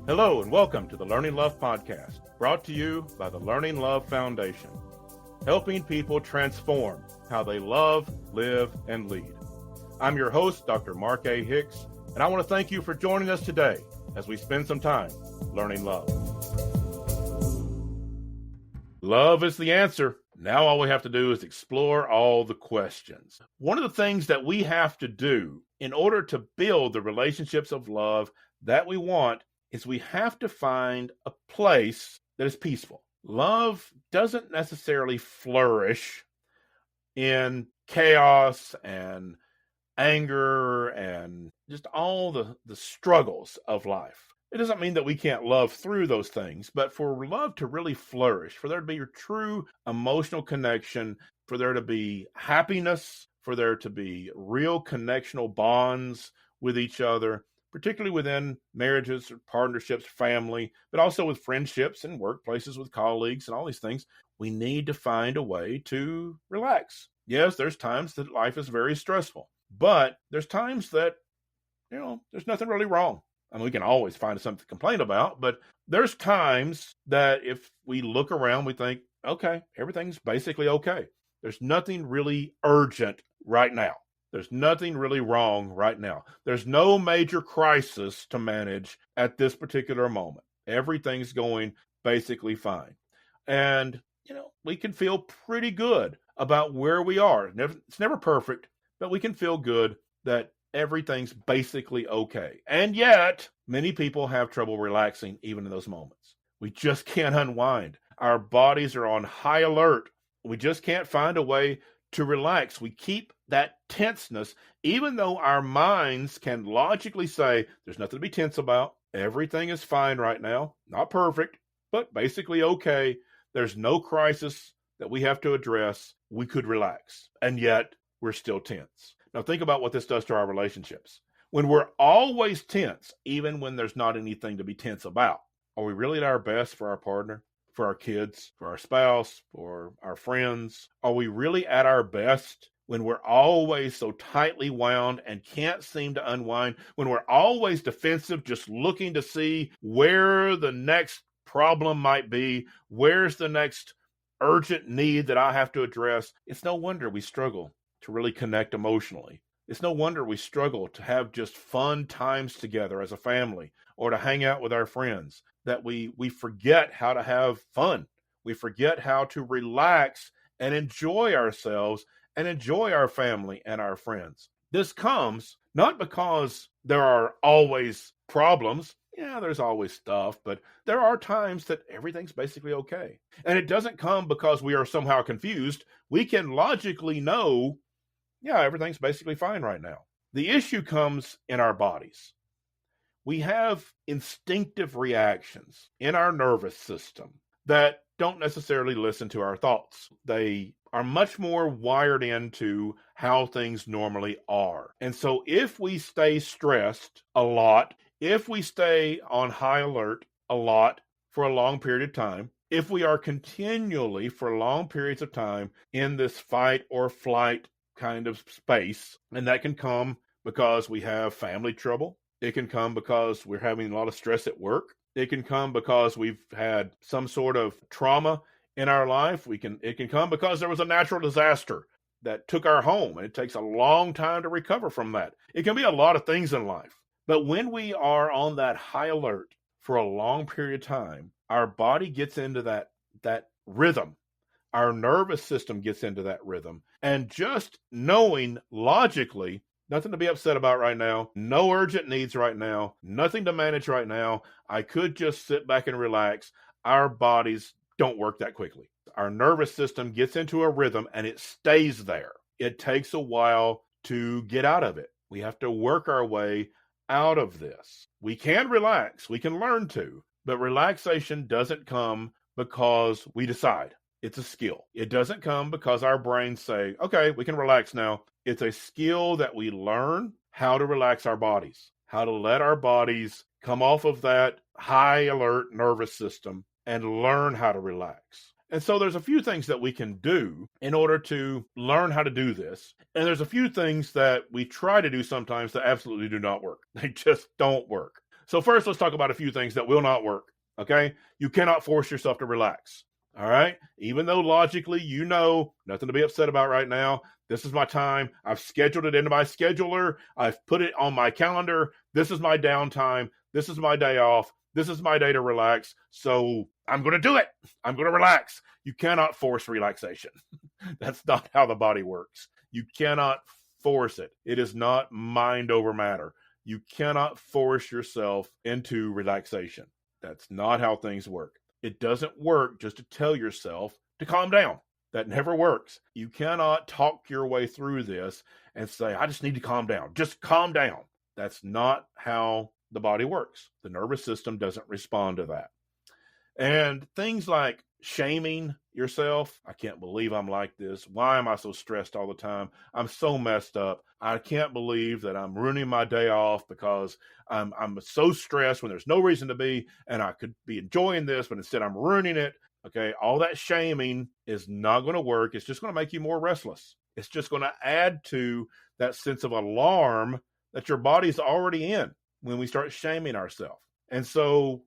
Hello and welcome to the Learning Love Podcast, brought to you by the Learning Love Foundation, helping people transform how they love, live, and lead. I'm your host, Dr. Mark A. Hicks, and I want to thank you for joining us today as we spend some time learning love. Love is the answer. Now all we have to do is explore all the questions. One of the things that we have to do in order to build the relationships of love that we want is we have to find a place that is peaceful. Love doesn't necessarily flourish in chaos and anger and just all the struggles of life. It doesn't mean that we can't love through those things, but for love to really flourish, for there to be a true emotional connection, for there to be happiness, for there to be real connectional bonds with each other, particularly within marriages or partnerships, family, but also with friendships and workplaces with colleagues and all these things, we need to find a way to relax. Yes, there's times that life is very stressful, but there's times that, there's nothing really wrong. I mean, we can always find something to complain about, but there's times that if we look around, we think, okay, everything's basically okay. There's nothing really urgent right now. There's nothing really wrong right now. There's no major crisis to manage at this particular moment. Everything's going basically fine. And, we can feel pretty good about where we are. It's never perfect, but we can feel good that everything's basically okay. And yet, many people have trouble relaxing even in those moments. We just can't unwind. Our bodies are on high alert. We just can't find a way to relax. We keep that tenseness, even though our minds can logically say, there's nothing to be tense about. Everything is fine right now. Not perfect, but basically okay. There's no crisis that we have to address. We could relax. And yet, we're still tense. Now, think about what this does to our relationships. When we're always tense, even when there's not anything to be tense about, are we really at our best for our partner, for our kids, for our spouse, for our friends? Are we really at our best when we're always so tightly wound and can't seem to unwind? When we're always defensive, just looking to see where the next problem might be, where's the next urgent need that I have to address? It's no wonder we struggle to really connect emotionally. It's no wonder we struggle to have just fun times together as a family or to hang out with our friends, that we forget how to have fun. We forget how to relax and enjoy ourselves and enjoy our family and our friends. This comes not because there are always problems. Yeah, there's always stuff, but there are times that everything's basically okay. And it doesn't come because we are somehow confused. We can logically know, yeah, everything's basically fine right now. The issue comes in our bodies. We have instinctive reactions in our nervous system that don't necessarily listen to our thoughts. They are much more wired into how things normally are. And so if we stay stressed a lot, if we stay on high alert a lot for a long period of time, if we are continually for long periods of time in this fight or flight kind of space, and that can come because we have family trouble. It can come because we're having a lot of stress at work. It can come because we've had some sort of trauma in our life. It can come because there was a natural disaster that took our home, and it takes a long time to recover from that. It can be a lot of things in life. But when we are on that high alert for a long period of time, our body gets into that rhythm. Our nervous system gets into that rhythm. And just knowing logically, nothing to be upset about right now, no urgent needs right now, nothing to manage right now, I could just sit back and relax. Our bodies don't work that quickly. Our nervous system gets into a rhythm and it stays there. It takes a while to get out of it. We have to work our way out of this. We can relax. We can learn to. But relaxation doesn't come because we decide. It's a skill. It doesn't come because our brains say, okay, we can relax now. It's a skill that we learn how to relax our bodies, how to let our bodies come off of that high alert nervous system and learn how to relax. And so there's a few things that we can do in order to learn how to do this. And there's a few things that we try to do sometimes that absolutely do not work. They just don't work. So first, let's talk about a few things that will not work. Okay. You cannot force yourself to relax. All right. Even though logically, nothing to be upset about right now. This is my time. I've scheduled it into my scheduler. I've put it on my calendar. This is my downtime. This is my day off. This is my day to relax. So I'm going to do it. I'm going to relax. You cannot force relaxation. That's not how the body works. You cannot force it. It is not mind over matter. You cannot force yourself into relaxation. That's not how things work. It doesn't work just to tell yourself to calm down. That never works. You cannot talk your way through this and say, I just need to calm down. Just calm down. That's not how the body works. The nervous system doesn't respond to that. And things like shaming yourself. I can't believe I'm like this. Why am I so stressed all the time? I'm so messed up. I can't believe that I'm ruining my day off because I'm so stressed when there's no reason to be, and I could be enjoying this, but instead I'm ruining it. Okay, all that shaming is not going to work. It's just going to make you more restless. It's just going to add to that sense of alarm that your body's already in when we start shaming ourselves. And so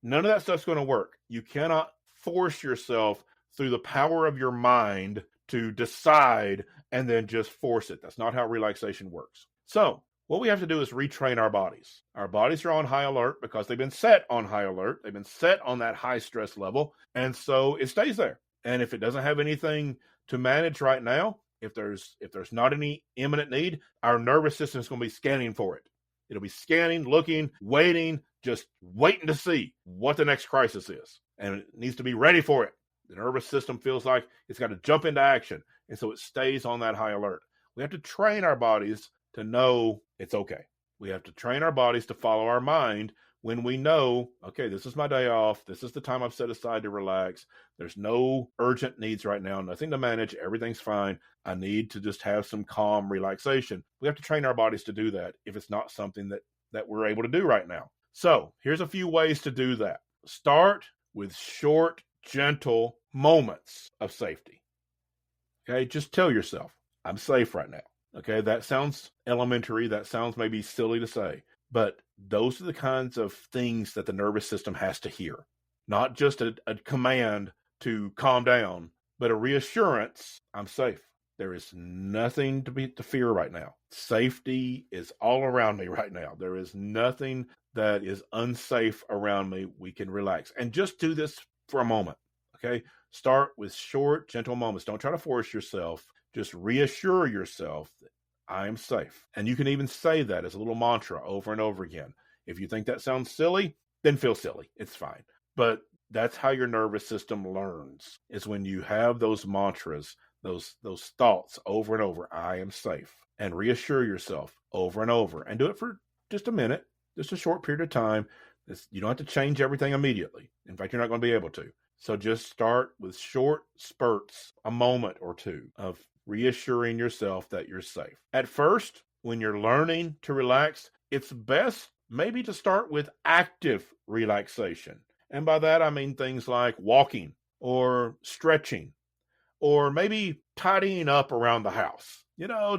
none of that stuff's going to work. You cannot force yourself through the power of your mind to decide and then just force it. That's not how relaxation works. So what we have to do is retrain our bodies. Our bodies are on high alert because they've been set on high alert. They've been set on that high stress level. And so it stays there. And if it doesn't have anything to manage right now, if there's not any imminent need, our nervous system is going to be scanning for it. It'll be scanning, looking, waiting, just waiting to see what the next crisis is. And it needs to be ready for it. The nervous system feels like it's got to jump into action. And so it stays on that high alert. We have to train our bodies to know it's okay. We have to train our bodies to follow our mind when we know, okay, this is my day off. This is the time I've set aside to relax. There's no urgent needs right now, nothing to manage. Everything's fine. I need to just have some calm relaxation. We have to train our bodies to do that if it's not something that we're able to do right now. So here's a few ways to do that. Start with short, gentle moments of safety. Okay, just tell yourself, I'm safe right now. Okay, that sounds elementary. That sounds maybe silly to say, but those are the kinds of things that the nervous system has to hear. Not just a command to calm down, but a reassurance, I'm safe. There is nothing to fear right now. Safety is all around me right now. There is nothing that is unsafe around me. We can relax. And just do this for a moment, okay? Start with short, gentle moments. Don't try to force yourself. Just reassure yourself that I am safe. And you can even say that as a little mantra over and over again. If you think that sounds silly, then feel silly. It's fine. But that's how your nervous system learns, is when you have those mantras, those thoughts over and over, I am safe, and reassure yourself over and over, and do it for just a minute, just a short period of time. You don't have to change everything immediately. In fact, you're not going to be able to. So just start with short spurts, a moment or two of reassuring yourself that you're safe. At first, when you're learning to relax, it's best maybe to start with active relaxation. And by that, I mean things like walking or stretching or maybe tidying up around the house.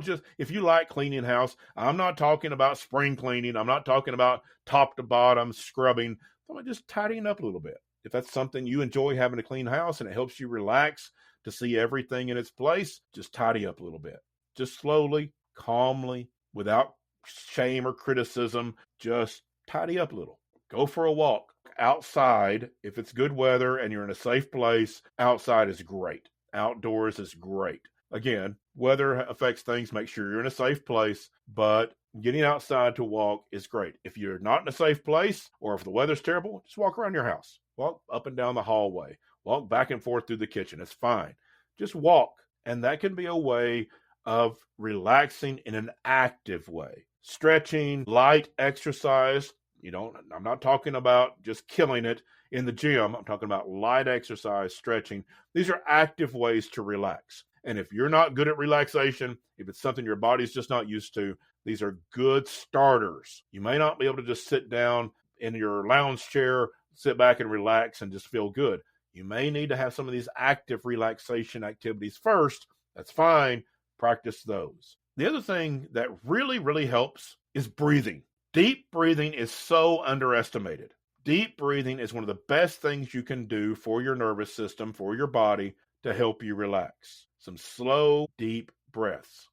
Just if you like cleaning house, I'm not talking about spring cleaning. I'm not talking about top to bottom scrubbing. I'm just tidying up a little bit. If that's something you enjoy, having a clean house, and it helps you relax to see everything in its place, just tidy up a little bit. Just slowly, calmly, without shame or criticism, just tidy up a little. Go for a walk outside. If it's good weather and you're in a safe place, outside is great. Outdoors is great. Again, weather affects things. Make sure you're in a safe place, but getting outside to walk is great. If you're not in a safe place, or if the weather's terrible, just walk around your house. Walk up and down the hallway. Walk back and forth through the kitchen. It's fine. Just walk. And that can be a way of relaxing in an active way. Stretching, light exercise. I'm not talking about just killing it in the gym. I'm talking about light exercise, stretching. These are active ways to relax. And if you're not good at relaxation, if it's something your body's just not used to, these are good starters. You may not be able to just sit down in your lounge chair, sit back and relax and just feel good. You may need to have some of these active relaxation activities first. That's fine. Practice those. The other thing that really, really helps is breathing. Deep breathing is so underestimated. Deep breathing is one of the best things you can do for your nervous system, for your body, to help you relax. Some slow, deep breaths.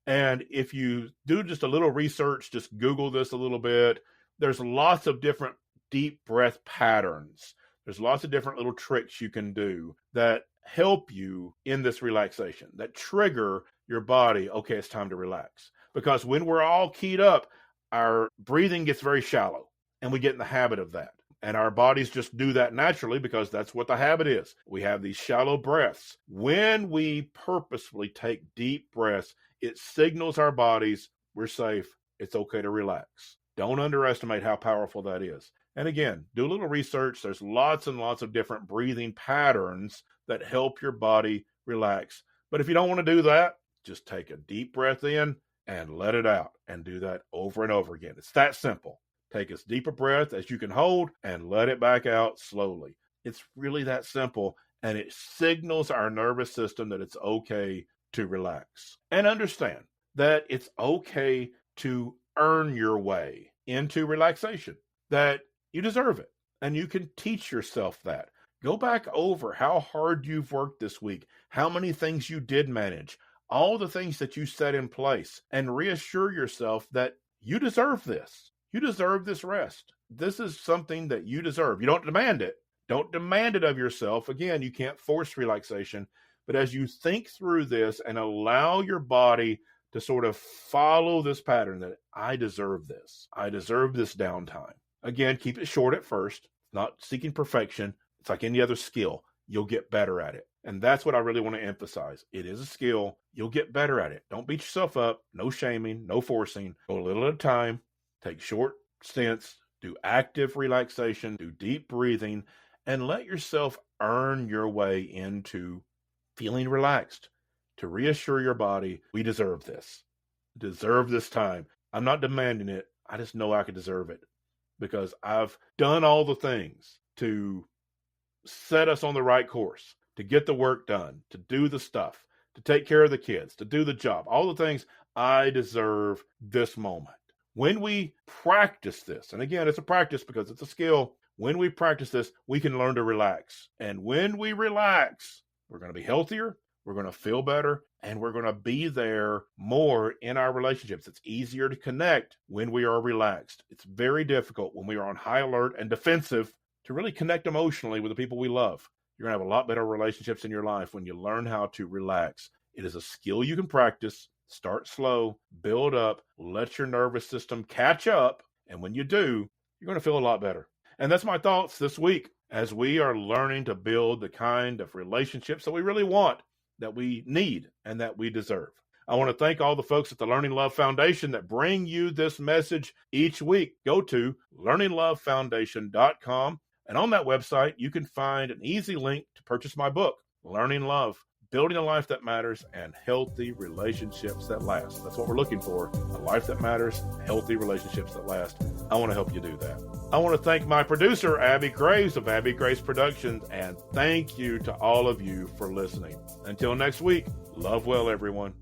And if you do just a little research, just Google this a little bit, there's lots of different deep breath patterns. There's lots of different little tricks you can do that help you in this relaxation, that trigger your body. Okay, it's time to relax. Because when we're all keyed up, our breathing gets very shallow and we get in the habit of that. And our bodies just do that naturally because that's what the habit is. We have these shallow breaths. When we purposefully take deep breaths, it signals our bodies we're safe. It's okay to relax. Don't underestimate how powerful that is. And again, do a little research. There's lots and lots of different breathing patterns that help your body relax. But if you don't want to do that, just take a deep breath in and let it out, and do that over and over again. It's that simple. Take as deep a breath as you can hold and let it back out slowly. It's really that simple, and it signals our nervous system that it's okay to relax. And understand that it's okay to earn your way into relaxation, that you deserve it, and you can teach yourself that. Go back over how hard you've worked this week, how many things you did manage, all the things that you set in place, and reassure yourself that you deserve this. You deserve this rest. This is something that you deserve. You don't demand it. Don't demand it of yourself. Again, you can't force relaxation. But as you think through this and allow your body to sort of follow this pattern that I deserve this. I deserve this downtime. Again, keep it short at first. Not seeking perfection. It's like any other skill. You'll get better at it. And that's what I really want to emphasize. It is a skill. You'll get better at it. Don't beat yourself up. No shaming, no forcing. Go a little at a time. Take short stints. Do active relaxation. Do deep breathing. And let yourself earn your way into feeling relaxed. To reassure your body, we deserve this. Deserve this time. I'm not demanding it. I just know I could deserve it. Because I've done all the things to set us on the right course, to get the work done, to do the stuff, to take care of the kids, to do the job, all the things. I deserve this moment. When we practice this, and again, it's a practice because it's a skill. When we practice this, we can learn to relax. And when we relax, we're going to be healthier, we're going to feel better, and we're going to be there more in our relationships. It's easier to connect when we are relaxed. It's very difficult when we are on high alert and defensive to really connect emotionally with the people we love. You're going to have a lot better relationships in your life when you learn how to relax. It is a skill you can practice. Start slow, build up, let your nervous system catch up. And when you do, you're going to feel a lot better. And that's my thoughts this week as we are learning to build the kind of relationships that we really want, that we need, and that we deserve. I want to thank all the folks at the Learning Love Foundation that bring you this message each week. Go to learninglovefoundation.com. And on that website, you can find an easy link to purchase my book, Learning Love, Building a Life That Matters and Healthy Relationships That Last. That's what we're looking for, a life that matters, healthy relationships that last. I want to help you do that. I want to thank my producer, Abby Graves of Abby Graves Productions, and thank you to all of you for listening. Until next week, love well, everyone.